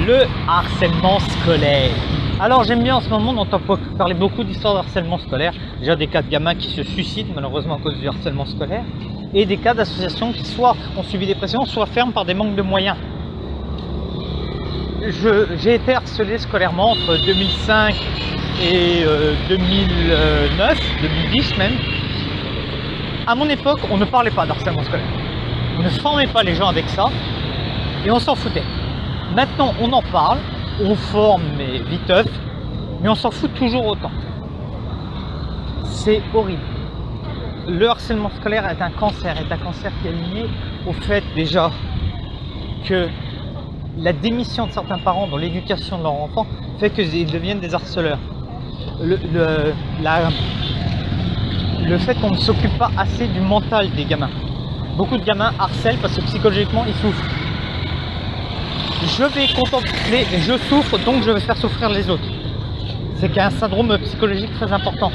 le harcèlement scolaire. Alors j'aime bien en ce moment, on entend parler beaucoup d'histoires de harcèlement scolaire. Déjà des cas de gamins qui se suicident malheureusement à cause du harcèlement scolaire. Et des cas d'associations qui soit ont subi des pressions, soit ferment par des manques de moyens. J'ai été harcelé scolairement entre 2005 et 2009, 2010 même. À mon époque, on ne parlait pas d'harcèlement scolaire. On ne formait pas les gens avec ça et on s'en foutait. Maintenant, on en parle, on forme mais viteuf, mais on s'en fout toujours autant. C'est horrible. Le harcèlement scolaire est un cancer qui est lié au fait déjà que la démission de certains parents dans l'éducation de leurs enfants fait qu'ils deviennent des harceleurs. Le fait qu'on ne s'occupe pas assez du mental des gamins. Beaucoup de gamins harcèlent parce que psychologiquement ils souffrent. Je vais contempler et je souffre, donc je vais faire souffrir les autres. C'est qu'il y a un syndrome psychologique très important.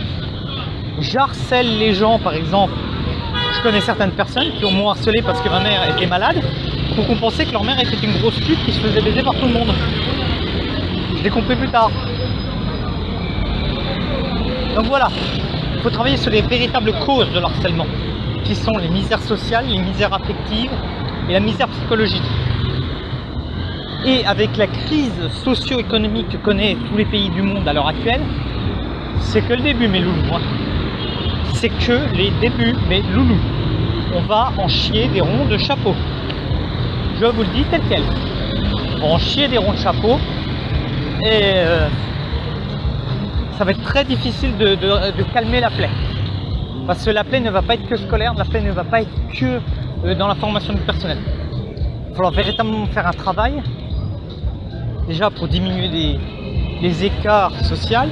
J'harcèle les gens, par exemple. Je connais certaines personnes qui m'ont harcelé parce que ma mère était malade pour compenser que leur mère était une grosse pute qui se faisait baiser par tout le monde. Je l'ai compris plus tard. Donc voilà, il faut travailler sur les véritables causes de l'harcèlement, qui sont les misères sociales, les misères affectives et la misère psychologique. Et avec la crise socio-économique que connaissent tous les pays du monde à l'heure actuelle, c'est que le début, mes loulous. C'est que les débuts, mes loulous. On va en chier des ronds de chapeau. Je vous le dis tel quel. On va en chier des ronds de chapeau. Et ça va être très difficile de calmer la plaie. Parce que la plaie ne va pas être que scolaire, la plaie ne va pas être que dans la formation du personnel. Il va falloir véritablement faire un travail. Déjà pour diminuer les écarts sociaux,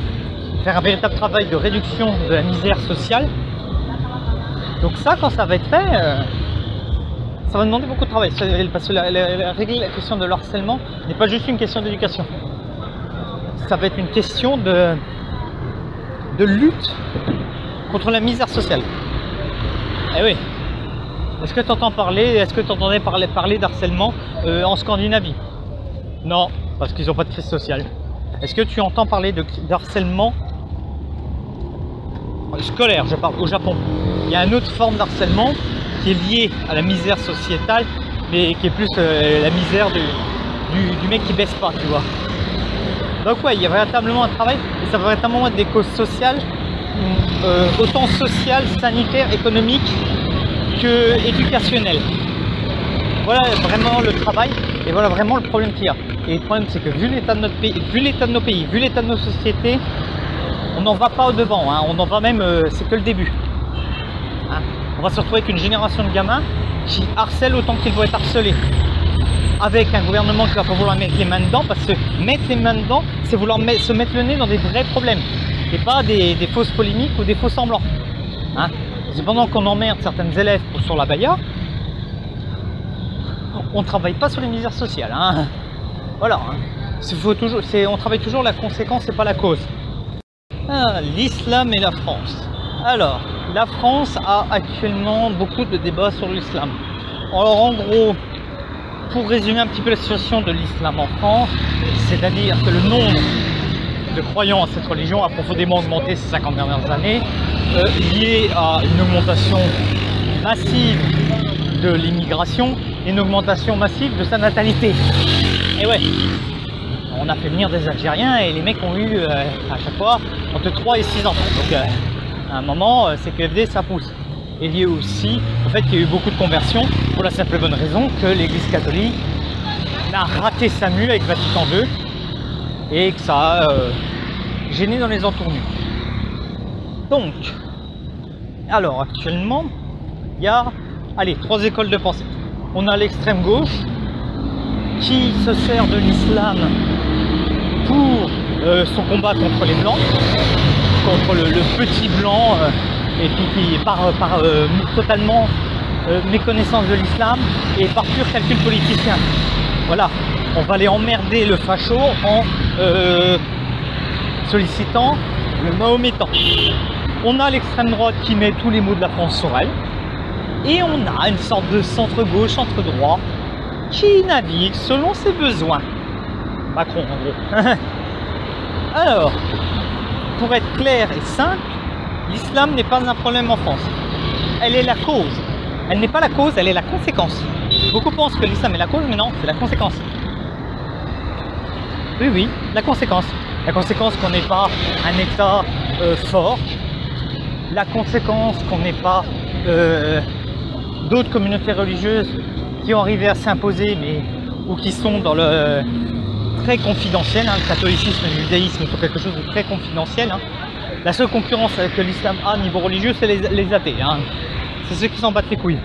faire un véritable travail de réduction de la misère sociale. Donc ça, quand ça va être fait, ça va demander beaucoup de travail. Parce que la question de l'harcèlement n'est pas juste une question d'éducation. Ça va être une question de lutte contre la misère sociale. Eh oui. Est-ce que tu entends parler, est-ce que tu entendais parler d'harcèlement en Scandinavie? Non, parce qu'ils n'ont pas de crise sociale. Est-ce que tu entends parler de harcèlement scolaire, je parle, au Japon? Il y a une autre forme d'harcèlement qui est liée à la misère sociétale, mais qui est plus la misère du mec qui baisse pas, tu vois. Donc ouais, il y a véritablement un travail, et ça va véritablement être des causes sociales, autant sociales, sanitaires, économiques que éducationnelles. Voilà vraiment le travail, et voilà vraiment le problème qu'il y a. Et le problème, c'est que vu l'état de notre pays, vu l'état de nos pays, vu l'état de nos sociétés, on n'en va pas au devant, hein. On en va même, c'est que le début. Hein. On va se retrouver avec une génération de gamins qui harcèlent autant qu'ils vont être harcelés. Avec un gouvernement qui va pas vouloir mettre les mains dedans, parce que mettre les mains dedans, c'est vouloir se mettre le nez dans des vrais problèmes. Et pas des fausses polémiques ou des faux semblants. Hein. C'est pendant qu'on emmerde certains élèves sur la baya, on ne travaille pas sur les misères sociales. Hein. Voilà, hein. On travaille toujours la conséquence et pas la cause. Ah, l'islam et la France. Alors, la France a actuellement beaucoup de débats sur l'islam. Alors en gros, pour résumer un petit peu la situation de l'islam en France, c'est-à-dire que le nombre de croyants à cette religion a profondément augmenté ces 50 dernières années, lié à une augmentation massive de l'immigration et une augmentation massive de sa natalité. Et ouais, on a fait venir des Algériens et les mecs ont eu à chaque fois entre 3 et 6 enfants. Donc à un moment, c'est que FD ça pousse. Et lié aussi au fait qu'il y a eu beaucoup de conversions pour la simple et bonne raison que l'Église catholique a raté sa mue avec Vatican II et que ça a gêné dans les entournures. Donc, alors actuellement, il y a 3 écoles de pensée. On a l'extrême gauche qui se sert de l'islam pour son combat contre les blancs, contre le petit blanc, et puis par totalement méconnaissance de l'islam et par pur calcul politicien. Voilà, on va aller emmerder le facho en sollicitant le mahométan. On a l'extrême droite qui met tous les maux de la France sur elle, et on a une sorte de centre-gauche, centre-droit qui navigue selon ses besoins. Macron en gros. Alors, pour être clair et simple, l'islam n'est pas un problème en France. Elle est la cause. Elle n'est pas la cause, elle est la conséquence. Beaucoup pensent que l'islam est la cause, mais non, c'est la conséquence. Oui, oui, la conséquence. La conséquence qu'on n'ait pas un État fort. La conséquence qu'on n'ait pas d'autres communautés religieuses qui ont arrivé à s'imposer, mais ou qui sont dans le très confidentiel. Hein, le catholicisme et le judaïsme sont quelque chose de très confidentiel. Hein. La seule concurrence que l'islam a au niveau religieux, c'est les athées. Hein. C'est ceux qui s'en battent les couilles.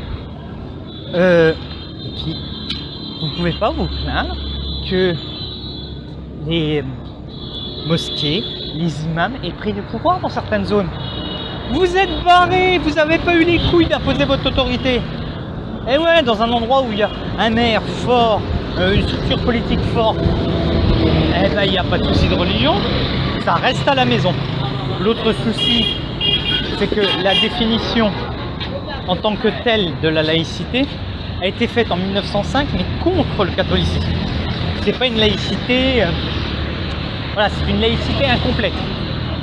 Et puis, vous ne pouvez pas vous plaindre que les mosquées, les imams aient pris du pouvoir dans certaines zones. Vous êtes barrés, vous n'avez pas eu les couilles d'imposer votre autorité. Et ouais, dans un endroit où il y a un maire fort, une structure politique forte, eh ben il n'y a pas de souci de religion, ça reste à la maison. L'autre souci, c'est que la définition en tant que telle de la laïcité a été faite en 1905, mais contre le catholicisme. C'est pas une laïcité, voilà, c'est une laïcité incomplète.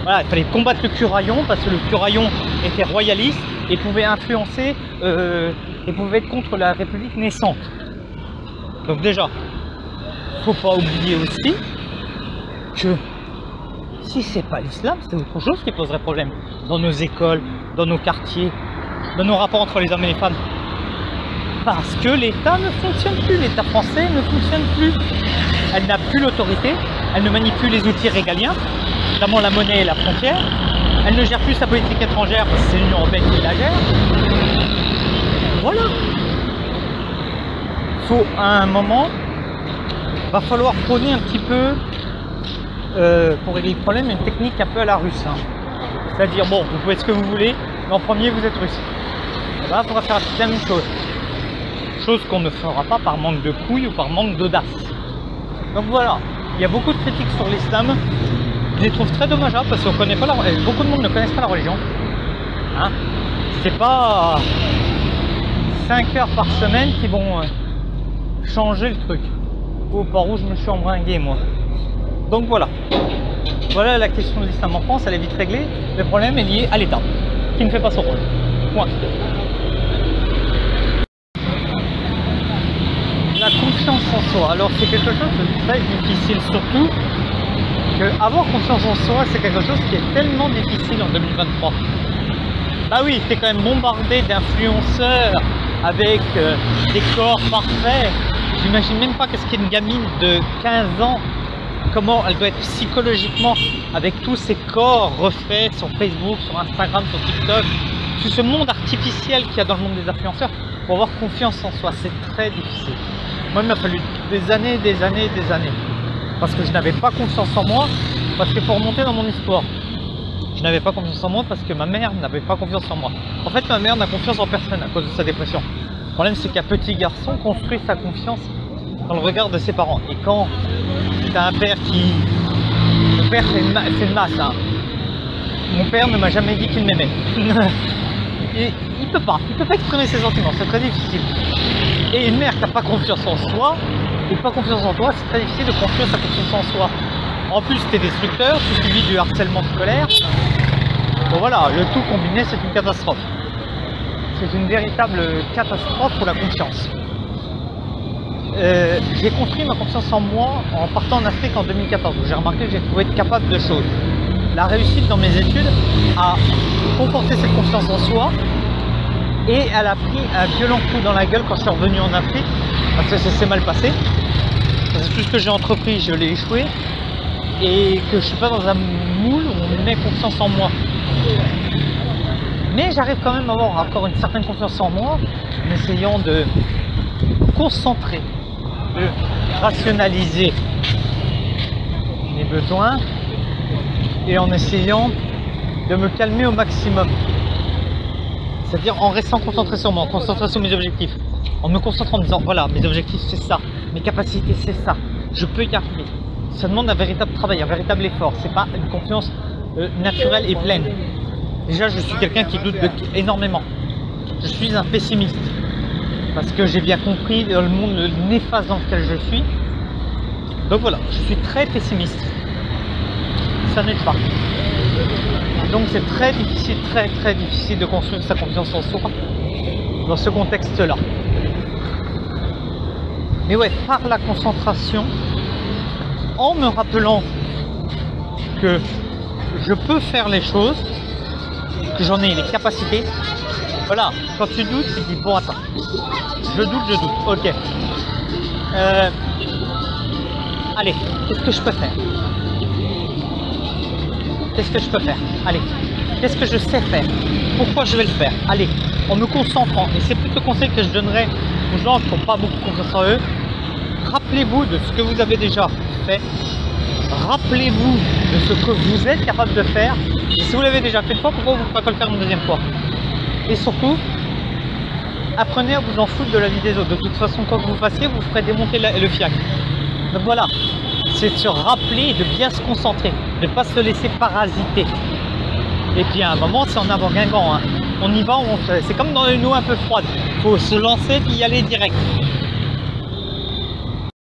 Voilà, il fallait combattre le curaillon parce que le curaillon était royaliste et pouvait influencer et pouvait être contre la République naissante. Donc déjà, faut pas oublier aussi que si c'est pas l'islam, c'est autre chose qui poserait problème dans nos écoles, dans nos quartiers, dans nos rapports entre les hommes et les femmes. Parce que l'État ne fonctionne plus, l'État français ne fonctionne plus. Elle n'a plus l'autorité, elle ne manie plus les outils régaliens, notamment la monnaie et la frontière. Elle ne gère plus sa politique étrangère parce que c'est l'Union européenne qui la gère. Voilà. Faut à un moment, va falloir prôner un petit peu, pour régler le problème, une technique un peu à la russe. Hein. C'est-à-dire, bon, vous pouvez être ce que vous voulez, mais en premier vous êtes russe. Et ben, il faudra faire la même chose. Chose qu'on ne fera pas par manque de couilles ou par manque d'audace. Donc voilà, il y a beaucoup de critiques sur l'islam. Je les trouve très dommageables parce qu'on connaît pas beaucoup de monde ne connaissent pas la religion. Hein, c'est pas 5 heures par semaine qui vont changer le truc. Oh, par où je me suis embringué moi. Donc voilà. Voilà la question de l'islam en France, elle est vite réglée. Le problème est lié à l'État, qui ne fait pas son rôle. Point. La confiance en soi, alors c'est quelque chose de très difficile, surtout que avoir confiance en soi, c'est quelque chose qui est tellement difficile en 2023. Bah oui, t'es quand même bombardé d'influenceurs avec des corps parfaits. J'imagine même pas qu'est-ce qu'une gamine de 15 ans, comment elle doit être psychologiquement avec tous ces corps refaits sur Facebook, sur Instagram, sur TikTok, tout ce monde artificiel qu'il y a dans le monde des influenceurs. Pour avoir confiance en soi, c'est très difficile. Moi, il m'a fallu des années, parce que je n'avais pas confiance en moi, parce qu'il faut remonter dans mon histoire. Je n'avais pas confiance en moi parce que ma mère n'avait pas confiance en moi. En fait, ma mère n'a confiance en personne à cause de sa dépression. Le problème, c'est qu'un petit garçon construit sa confiance dans le regard de ses parents. Et quand tu as un père qui... Mon père, c'est une masse. Hein. Mon père ne m'a jamais dit qu'il m'aimait. Et il peut pas exprimer ses sentiments, c'est très difficile. Et une mère qui n'a pas confiance en soi, et pas confiance en toi, c'est très difficile de construire sa confiance en soi. En plus, t'es destructeur, tu subis du harcèlement scolaire. Bon voilà, le tout combiné, c'est une catastrophe. C'est une véritable catastrophe pour la confiance. J'ai construit ma confiance en moi en partant en Afrique en 2014, où j'ai remarqué que j'ai trouvé être capable de choses. La réussite dans mes études a conforté cette confiance en soi et elle a pris un violent coup dans la gueule quand je suis revenu en Afrique parce que ça s'est mal passé. Parce que tout ce que j'ai entrepris, je l'ai échoué et que je suis pas dans un moule où on met confiance en moi. Mais j'arrive quand même à avoir encore une certaine confiance en moi en essayant de concentrer, de rationaliser mes besoins et en essayant de me calmer au maximum. C'est-à-dire en restant concentré sur moi, concentré sur mes objectifs. En me concentrant en me disant, voilà, mes objectifs c'est ça, mes capacités c'est ça, je peux y arriver. Ça demande un véritable travail, un véritable effort. C'est pas une confiance naturelle et pleine. Déjà, je suis quelqu'un qui doute énormément. Je suis un pessimiste. Parce que j'ai bien compris dans le monde néfaste dans lequel je suis, Donc voilà, je suis très pessimiste. Ça n'aide pas. Donc c'est très difficile de construire sa confiance en soi dans ce contexte-là. Mais ouais, par la concentration, en me rappelant que je peux faire les choses, que j'en ai les capacités. Voilà, quand tu doutes, tu te dis bon attends, je doute, ok. Allez, qu'est-ce que je peux faire? Qu'est-ce que je peux faire? Allez, qu'est-ce que je sais faire? Pourquoi je vais le faire? Allez, en me concentrant, et c'est plutôt le conseil que je donnerais aux gens qui n'ont pas beaucoup confiance en eux. Rappelez-vous de ce que vous avez déjà fait. Rappelez-vous de ce que vous êtes capable de faire. Et si vous l'avez déjà fait une fois, pourquoi vous ne pouvez pas le faire une deuxième fois? Et surtout, apprenez à vous en foutre de la vie des autres. De toute façon, quoi que vous fassiez, vous ferez démonter le fiac. Donc voilà, c'est de se rappeler et de bien se concentrer, de ne pas se laisser parasiter. Et puis à un moment, c'est en avant Guingamp. Hein. On y va, c'est comme dans une eau un peu froide. Il faut se lancer et y aller direct.